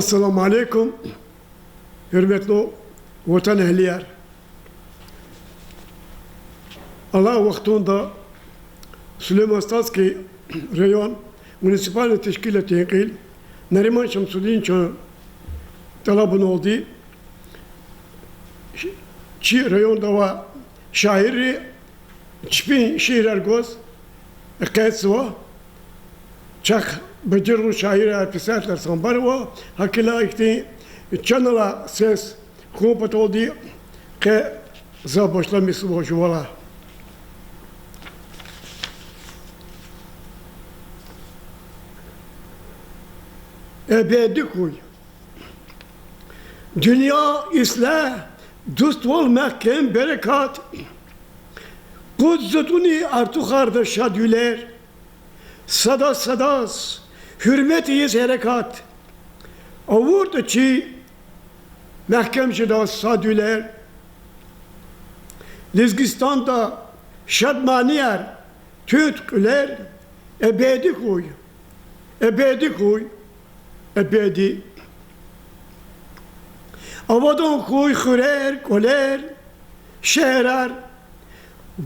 Esselamu Aleyküm, hürmetli vatan ehliler. Allah vaktinde Süleyman Statski Rayon Municipal Teşkilat Tenkil Neriman Şemsuddin Çağ talabın oldu. Çi rayonda var şairi çipin şiirler göz kayıtsı çak becerilu şairi arpisatlar sambar var hakila ikti çanala ses kompat oldu ki za başlamış bu şuvala. Ebedi kuy. Dünya islah, dost olmak kem berekat. Kudzutuni artukarda şadüler. Sadas, hürmetiyiz harekat. Avurdu çi, mehkemşida sadüler. Lizgistan'da şadmaniyer, tütküler. Ebedi kuy. Ebedi kuy. Ebedi. Avadan kuy hürer, koler, şehrer,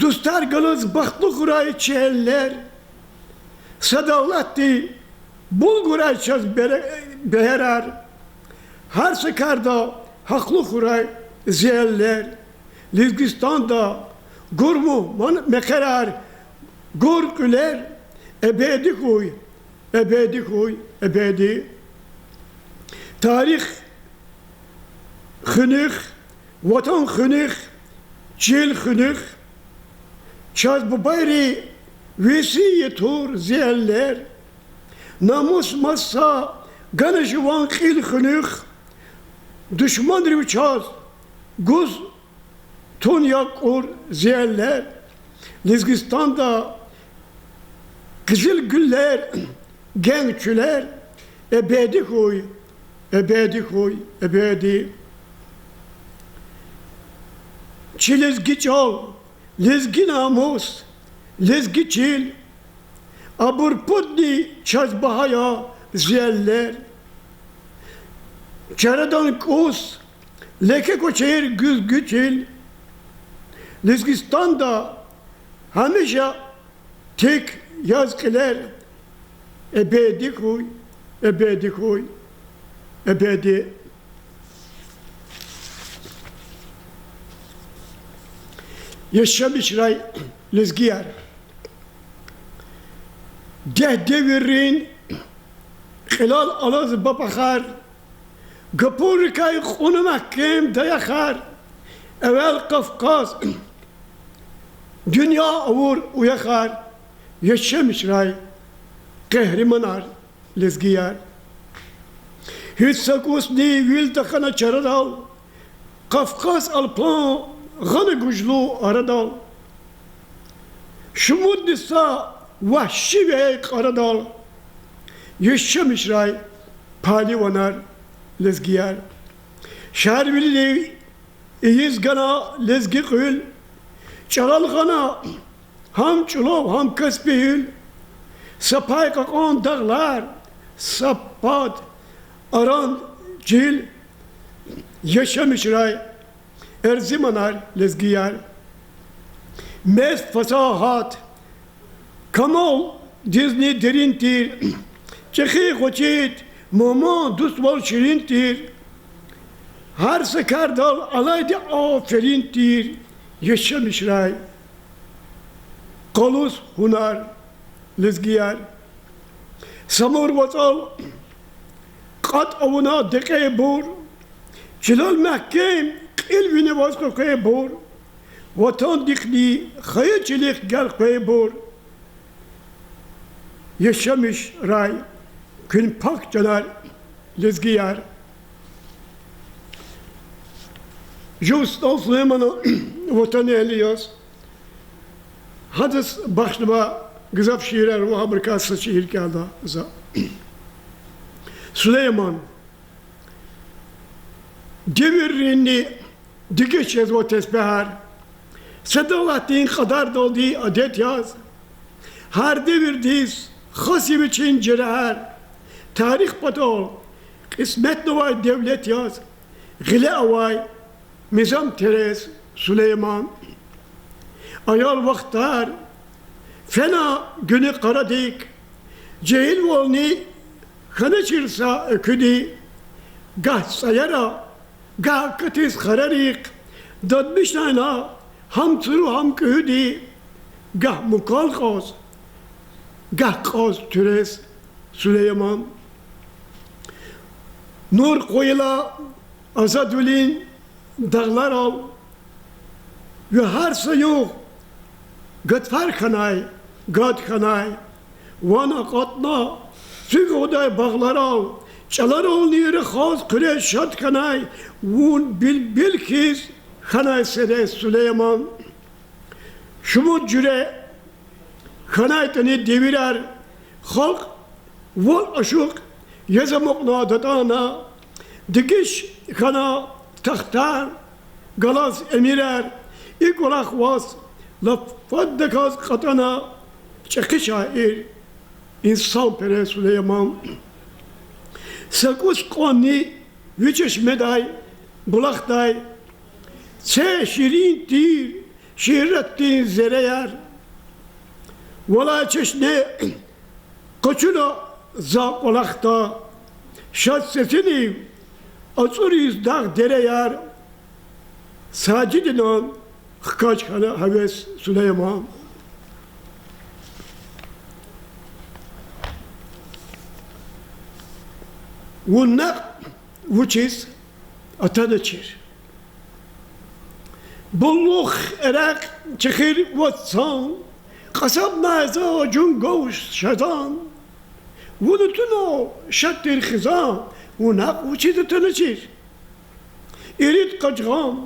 dostlar gılız baktlı kuray çeller, sadavlatti, bulguray çaz beherer, her sekarda haklı kuray zeller, Lizgistan'da gurmu mekerer, gur güler, ebedi kuy, ebedi kuy, ebedi. Tarih hınık, vatan hınık, cil hınık, çaz bu bayri vesiyetur ziyaller, namus massa, ganajıvan kil hınık, düşman rüçaz, guz tunyak ur ziyaller, Lizgistan'da kızıl güller, gençler, ebedi huy, ebedi huy, ebedi. Çi lezgi çal, lezgi namus, lezgi çil, abur pudni çazbahaya ziyaller. Çaradan kus, leke koçer güz güçil. Lezgistan'da hamisha tek yazgılar, ebedi huy, ebedi huy, ebedi. Yaşamış ray lezgiyar. Devirin hilal alaz babakar. Gapur kay khunu mahkem dayakar. Evvel Kafkas. Dünya avur uyakar. Yaşamış ray kahrimanar lezgiyar. Hissakus ni vil takana çaradal. Kafkas alpan غن گجلو اردال شمود نسا وحشی و ایک اردال یشمش رای پالی ونار لزگیار شهر ولی ایز گنا لزگی قیل چلال گنا هم چلو هم کسبیل سپای کقان دغلار سپاد اران جیل یشمش رای Erzimanar lezgiyar, mest fasahat, kamal dizni derintir, çekhi koçit, mama dustval şirintir, her sekardal alaydı aferintir, yaşamış ray, kalus hunar lezgiyar, samur vatal, kat avuna dekeye bur, çilal mehkem, ilvini vasko koye bor, vatan dikli, hayırçılık gel koye bor. Yaşamış ray, gün pak canar, lezgiyar. Justan Süleyman'ı vatanı eliyoruz. Hadis başlıma güzel şiirler ve haberkası şiir geldi. Süleyman, devirini digeçez o tesbihar, sedalatın kadar dolduğu adet yaz, her devirdiz, hasim için cerahar, tarih patol, قسمت نوای devlet yaz. Gile avay Mizam Teres Süleyman. Ayal vaktar fena günü karadik. Cehil volni kanıçırsa öküdi. Gah sayara gah katiz kararik. Dadmışlayna ham turu ham kühüdi. Gah mukal kaz. Gah kaz Teres Süleyman. Nur koyula Azadülin dağlar al ve her sayı gıtfar kanay, gad kanay, vana katna, sügoday bağlar al, çalar ol niri khaz küre şat kanay, vun bil kiz kanay sere Süleyman. Şumut cüre kanay tani devirer, halk vol aşık yazamok nadatana, dikiş kana taxtar galas emirer ilk olarak was lafaddekas katana çekı şair insan pere Süleyman sekus koni vüceş meday bulakday çe şirin tir şirettin zereyar vala çeşne koçuna za olakta şat sesini Açuruyuz dağ dere yar, sacidinan kaç kana heves Süleyman. Vunnak vuçiz atanaçir. Bulluk erak çekir vatsan, kasab naza cun goş şadan. Vunutuno şattir khizan. Vunnak vuçiz atanaçir. İrit kaçgam,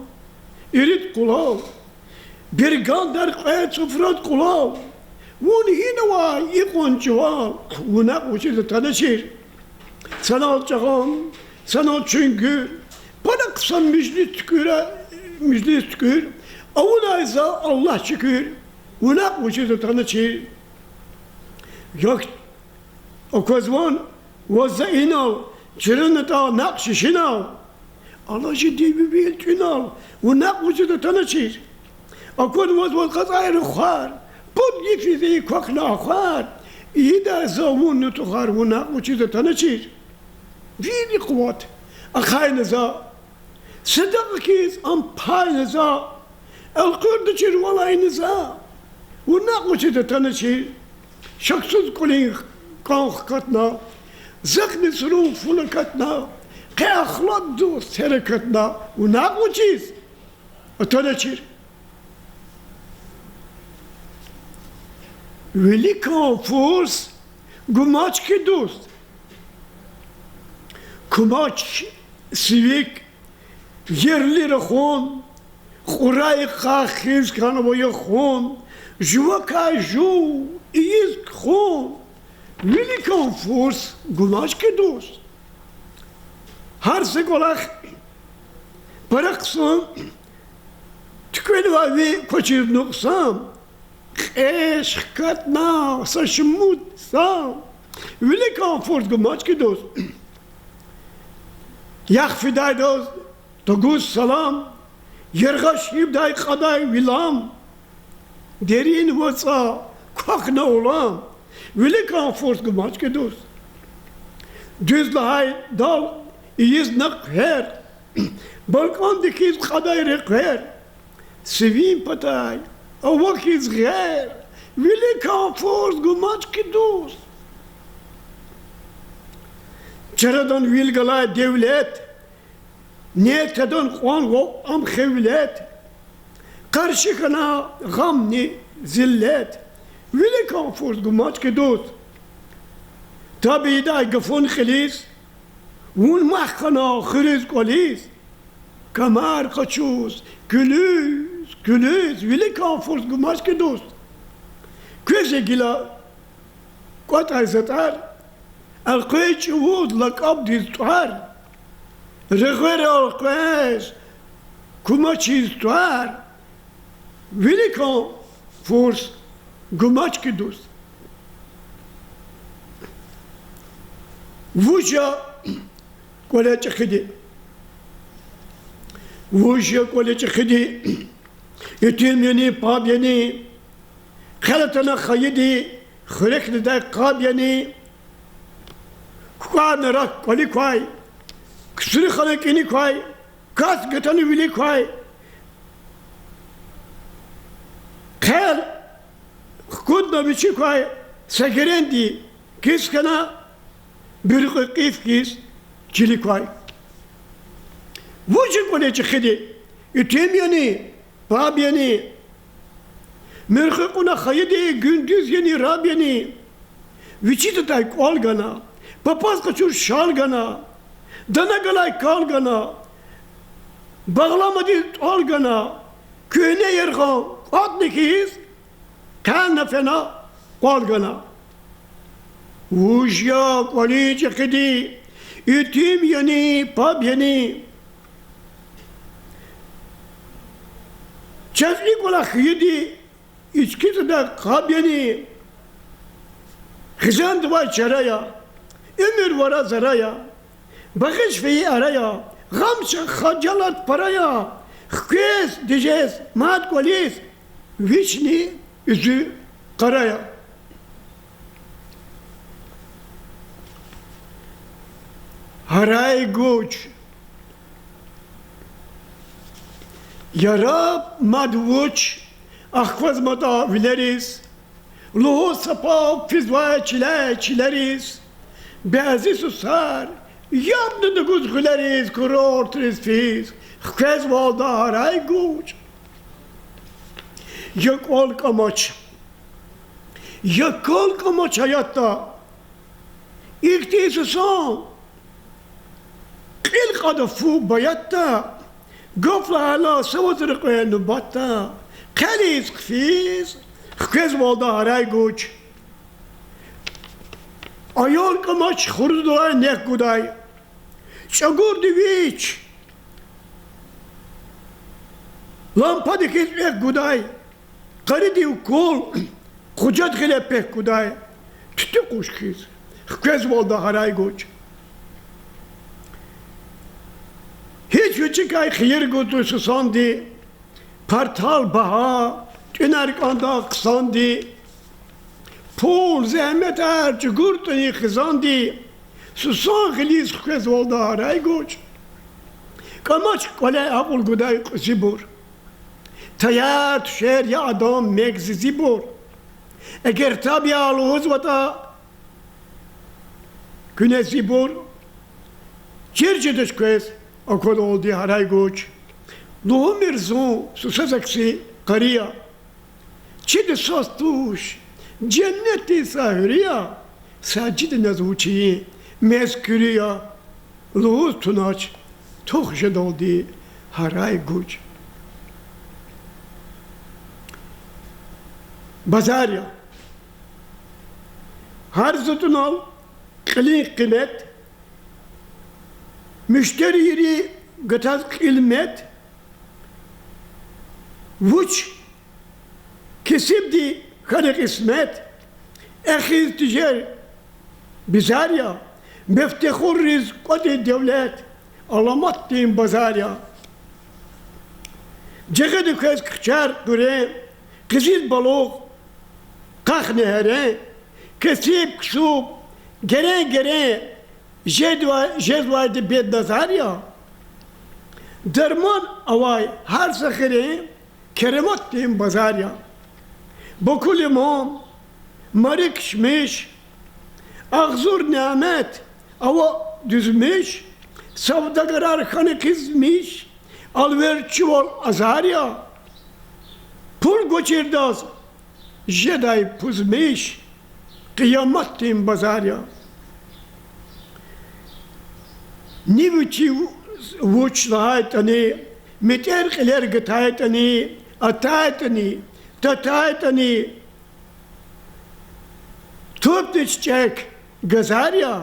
irit kulav. Bir gandar kayet sufrat kulav. Vun hinava ikon çuval. Vunnak vuçiz atanaçir. Sana çağam, sana çünkü bana kısan müjde tükür. Avunaysa Allah şükür. Vunnak vuçiz atanaçir. Yok, o kozvan vazza inav. Çırınıta nakşişinav. Allah ciddi bir biltinav. Vunnak vuçiz atanaçir. Akon vaz kazayır khar. Pod yifizi kokna khar. İyi de zavun nutukhar vunnak vuçiz atanaçir. Vini kuvvet. Akhayınıza. Sıdıkiz ampayınıza. El-Kurduçir valayınıza. Vunnak vuçiz atanaçir. Şaksız kulin kank katna. Zıkni suru fulakatna. Ke akhladdu serekatna. Vunnak vuçiz atanaçir. Велика форс гумачки дост. Kumaç sivik yerleri xon, xurayı kaxiz kanavaya xon, juvaka ju iyiz xon. Велика форс гумачки дост. Her sekolak paraksan tükeli vavi koçir nuksam. Eş katna saşmut sam. Велика форс гумачки дост. Yak fiday dost, toguz salam, yergaş ibday kaday vilam, derin vasa, kakna olam, velika fors gumaçke dost. Düz lahay dal, iyiz nak her, balkan dikiz kaday rekher, sevim patay, avakiz gher, velika fors gumaçke dost. Çaradan vilgalay devlet, niyeteden kuan ve am xevlet, karşıkana gamni zillet, velika fors gumaçke dost. Tabi da gafon xiliz, vun mahkana xiriz koliz, kamar kaçuz, külüz, velika fors gumaçke dost. Köze gila, kotay zatar, القيش وود لك أبدي الطهار رغير القيش كماشي الطهار велика форс гумачки дост. Вуча قولة خدي ووشيا قولة خدي يتيم يعني باب يعني خلتنا خيدي خرق نداي قاب يعني خواه نراك قولي كواي كسري خلق إني كواي كاس قطاني ولي كواي خيال خودنا بيشي كواي سكرين دي كيس كنا برق قيف كيس جلي كواي وجه قولة خدي يتيم yani bab yani merkuna khayde gündüz yani rab yani vichit tay kol gana papas kaçur şal gana dana galay kal gana bağlamadı ol gana köyne yerha atnikiz kana fena kol gana vujya qoliç khidi itim yani pab yani çazlik ola khidi içki de kab yani خزان دوا چرایا امر ورا زرایا بخش فی آرایا غم خجالت پرایا خیز دیجز مات کولیس ویشنی üzü karaya haray güç yarab madvuç ahvaz mata vileriz Luhu sapa fizvaya çileriz, bezi susar, yardını guzgüleriz, kuru ortiriz fiz, kez valda haray güç. Yak ol kamaç, yak ol kamaç hayatta, İlk susan, ilk adafu bayatta, gafla hala savazırı koyan nubatta, keliz fiz, Kez valda haray güç. Ayol kamaç hurduay nek guday. Çagur diviç. Lampa dikiz nek guday. Karı div kol. Kucat gile pek guday. Tütü kuş kiz. Kez valda haray güç. Hiç uçikay khir gutu susandi. Partal baha. Tünerkanda kısandi, pul zahmet erçi gurtani kızandi, susan khiliz kız oldu haray güç. Kamaç kale abul guday zibur, tayar tüşer ya adam megzi zibur. Eğer tabi aluz vata, güne zibur, çirçidiş kız akıl oldu haray güç. Luhu mirzun susazaksi kariya. Çide sastuş, cenneti sahiriya, sacid nazvuçi, mezküriya, luğuz tunaç, tohşed oldi, haray güç. Bazarya, her zıtın al, kılın kıymet, müşteri yeri gıtaz ilmet, vuç, Kesip di kanık ismet, ehiz tijer bizarya, meftehur rizqati devlet, alamat diyeyim bazarya. Cegedi kez kıçar güre, kızil balok, kah nehere, kesip ksup, gere, jedvaydı bed nazarya. Derman avay her sakire, keremat diyeyim bazarya. Bokul imam, marik şmiş, ağzur nimet, ava düzmüş, savdagar arkanı kızmış, alver çuval azarya, pul goçirdaz, jeday puzmiş, kıyamet diyeyim bazarya. Nivuçi vuç lahaytani, meterkiler gıtaytani, ataytani, Tataytani top düşecek gazarya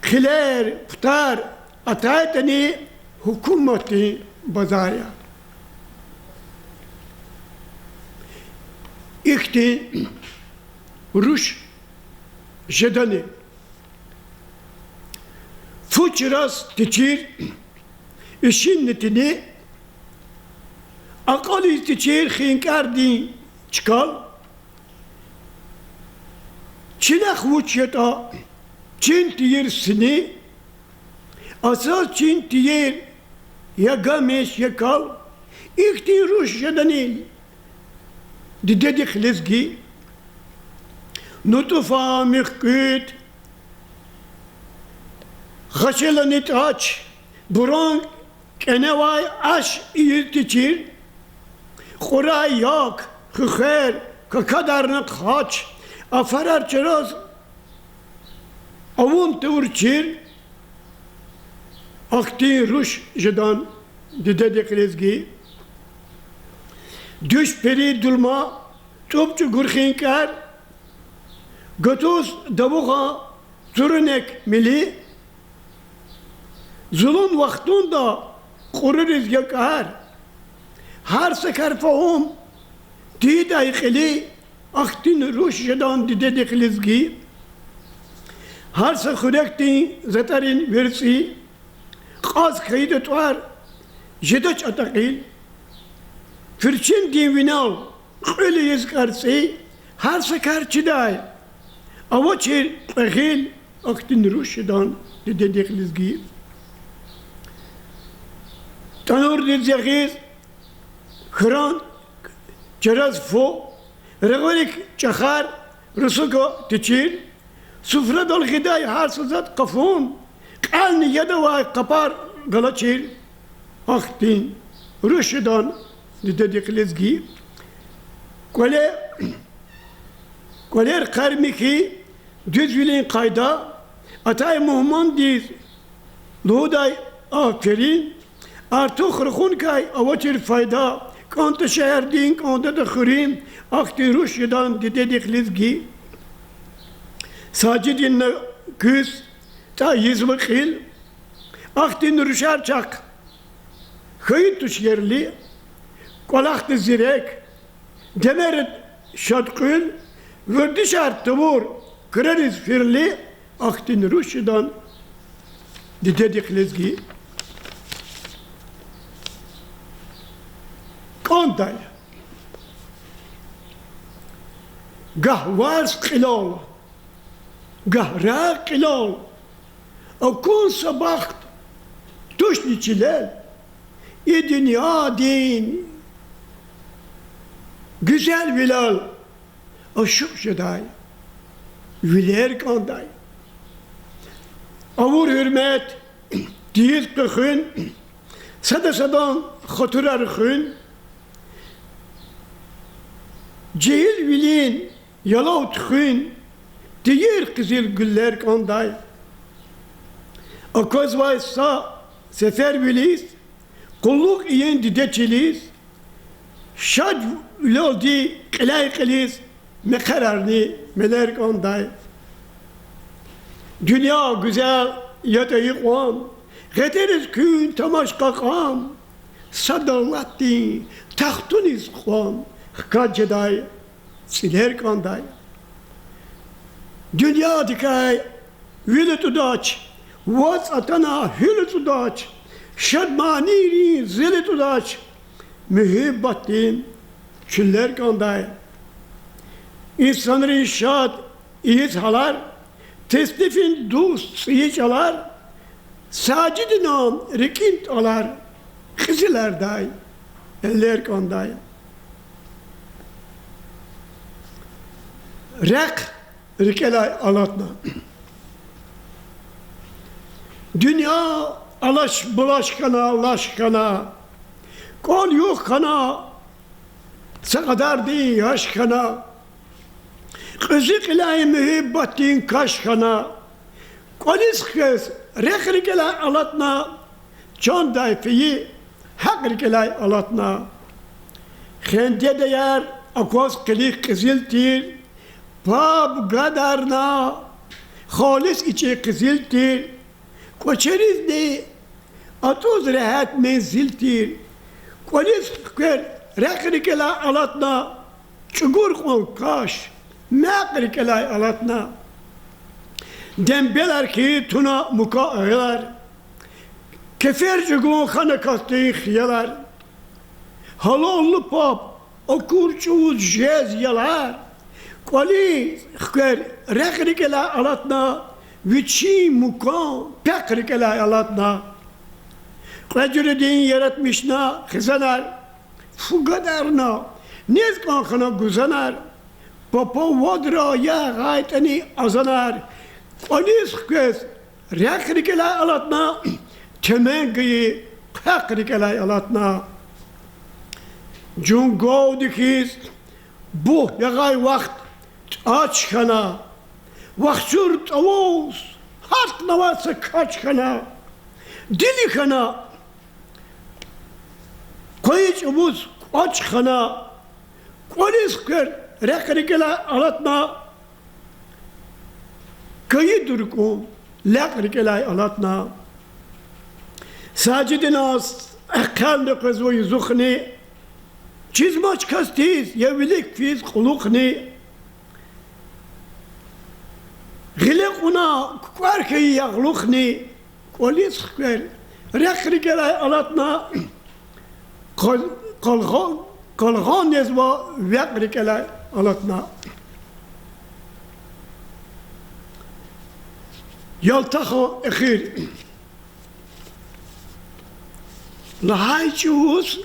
khiler putar ataytani hükümeti bazarya ikti ruş jedani fuçras tiçir, işin netini, akal istiçir, khinkardin çıkal, çinek vuçyeta, çin tiyir sini, asas çin tiyir, ya gameş ya kal, ikti ruş yadanil, didedik lezgi, nutufa mihküt, Haşelanit aç, buran kenevay aş irtiçir, kuray yak, hıher, kakadarnat haç, afarar çeraz, avun tevurçir, akti ruş jedan, didedik lezgi, düş peri dulma, topçu gurkhinkar, götüz davuğa, zurunek mili, zulüm vaktunda kururuz yakar. Her seker fahum diday khili aktin ruşyadan didedik lizgi. Her sekhudekti zatarin versi qaz kaydet var jedaç atakil firçin divinal öyle yazkarsi her seker çiday avaçir qahil aktin ruşyadan didedik lizgi. Tanur dizyagiz, kıran, çeraz fo, regolik çakar, rusuko tiçir, sufra dol giday harsızat kafun, kalni yada vay kapar galaçir, aktin, rüşüdan, dedik lezgi, koler karmiki, düzvilin kayda, atay muhman diz, luhuday aferin, artık rıkhun kay avaçir fayda kanta şehir din kanta da khurim akti ruşyadan dedik lizgi sacidin küs ta yizvakil aktin ruşar çak khayit tuş yerli kolakti zirek demeret şatkül vördişar tabur kırarız firli aktin ruşyadan dedik lizgi Kantay, gahvars qilal, gahra qilal, akun sabaht, tuşni çilel, dünya din, güzel vilal, aşık şeday, viler kantay, avur hürmet, diyiz kıkhın, sadasadan hatırar khın, Cehil bilin, yalav tıkhın, diğer kızıl güller kanday. Akaz vaysa sefer biliz, kulluk iyen dideçiliz, şad üladi qilay qiliz, mekararni meler kanday. Dünya güzel yatayı kuam, geteriz kün tamaş kakam, sadallatti tahtuniz kuam. Kaceday, siler kanday. Dünya dikay, vilet udaç, vaz atana hület udaç, şadmaniri zilet udaç, mühibbatin, çüller kanday. İnsanları şad, iyi halar, teslifin dost iyi çalar, sacidinam rikint alar, kızılar day, eller kanday. Rak, rikelay alatna. Dünya alaş bulaşkana, laşkana. Kol yok kana, sakadar değil yaşkana. Kızık ilahi mühibbatin kaşkana. Kolis kız, rak rikelay alatna. Can dayfiyi, hak rikelay alatna. Khende değer, akos klik kızıltir. Pab gadarna, halis içe kızıltir, koçeriz de atuz rahat menziltir, kolis kır, rakrikela alatna, çugur kol kaş, makrikela alatna, dembeler ki tuna muka ağlar. Keferci gun khana kastı khiyalar. Halollu pap okur çuvuz jez yalar. Quali khker rekrikela alatna viçi muka pekrikela alatna. Racülü din yaratmışna khizanar. Fugadarna nezkan khana guzanar. Papa vadra ya gaytani azanar. Quali khker rekrikela alatna temengi pekrikela alatna. Cungo dikiz bu yagay vakt aç kana vakçur tavuz hart navası kaç kana dili kana koyuç umuz aç kana kolis kır rekrikela alatna kayı durkum lekrikela alatna sacidina kaldı kızvoyu zukhni çizmaç kastiz yevilik fiz kulukni غلق ona kvarki yaglukni kolis kver rekrikela alatna kalgan nezva vekrikela alatna yaltaho ekhir lahay çuvuz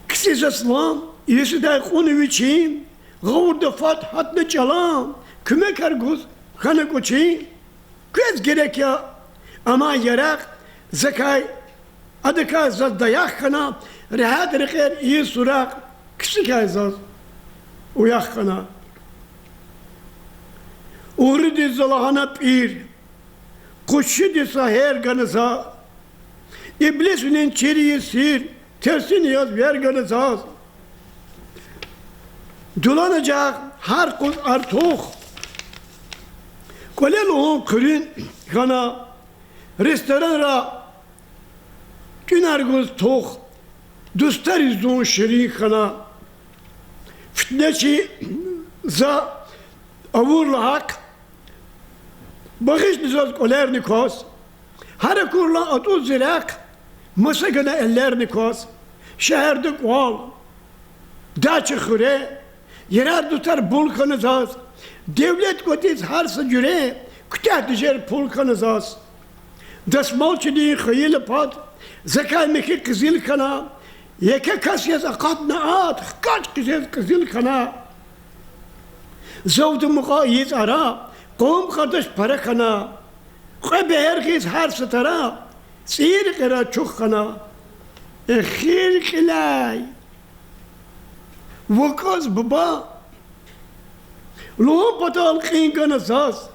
kisiz aslan yesi de konu viçin gavurda fat hatne çalam küme karguz Kana koçi, kız gerek ya, ama yarak, zekay, adaka zaz dayak kana, rahat reker iyi surak, kişi kayzaz, uyak kana. Uğrıdı zalahana pir, kuşşidi saher ganıza, iblisinin çiriyi sir, tersini yaz ver ganızaz. Dolanacak her kul artık, Kolel o kırın kana restoran ra günarguz tok dostlar izon şirin kana fitneçi za avurla hak bakış nizaz koler nikos her kurla atuz zirak masagana eller nikos şehirde kual daçı khire yerar tutar bulkanı zaz devlet kotiz harsa cüre kütah dijer pul kanızaz dasmalçı diye khayil pat zekay meki kızıl kana yeke kasyaz akadna at kaç kızıl kana zavdu muqayiz ara qom kardeş para kana qabe herkes harsa tara sir kara çok kana khir kilay vakaz baba Lo patal kıyın saz,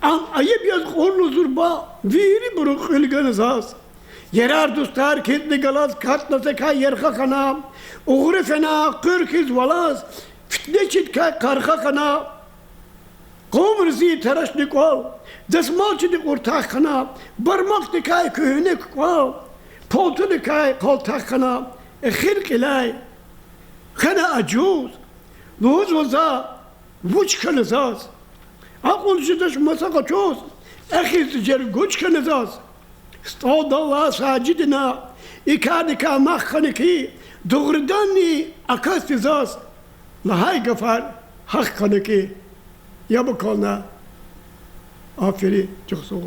am ayıp yaz korlu zurba, viri buruk kılgın saz. Yerar dostlar ketli galaz, kat nasaka yerha kana, uğru fena, kırkiz valaz, fitne çitka karha kana, kovm rızi teraşnik ol, desmalçıdık ortak kana, barmak dikay köhünek ol, poltu dikay koltak kana, khirk ilay, kana acuz, luz vaza, Vuç kanızaz. Akıl şudaş masaka çoğuz. Ekhis cer guç kanızaz. Stada va sacidina. İkadika mahkaniki. Doğrudanni akastizaz. Lahay gafar. Hakkaniki. Ya bu koluna. Aferi çok sağ ol.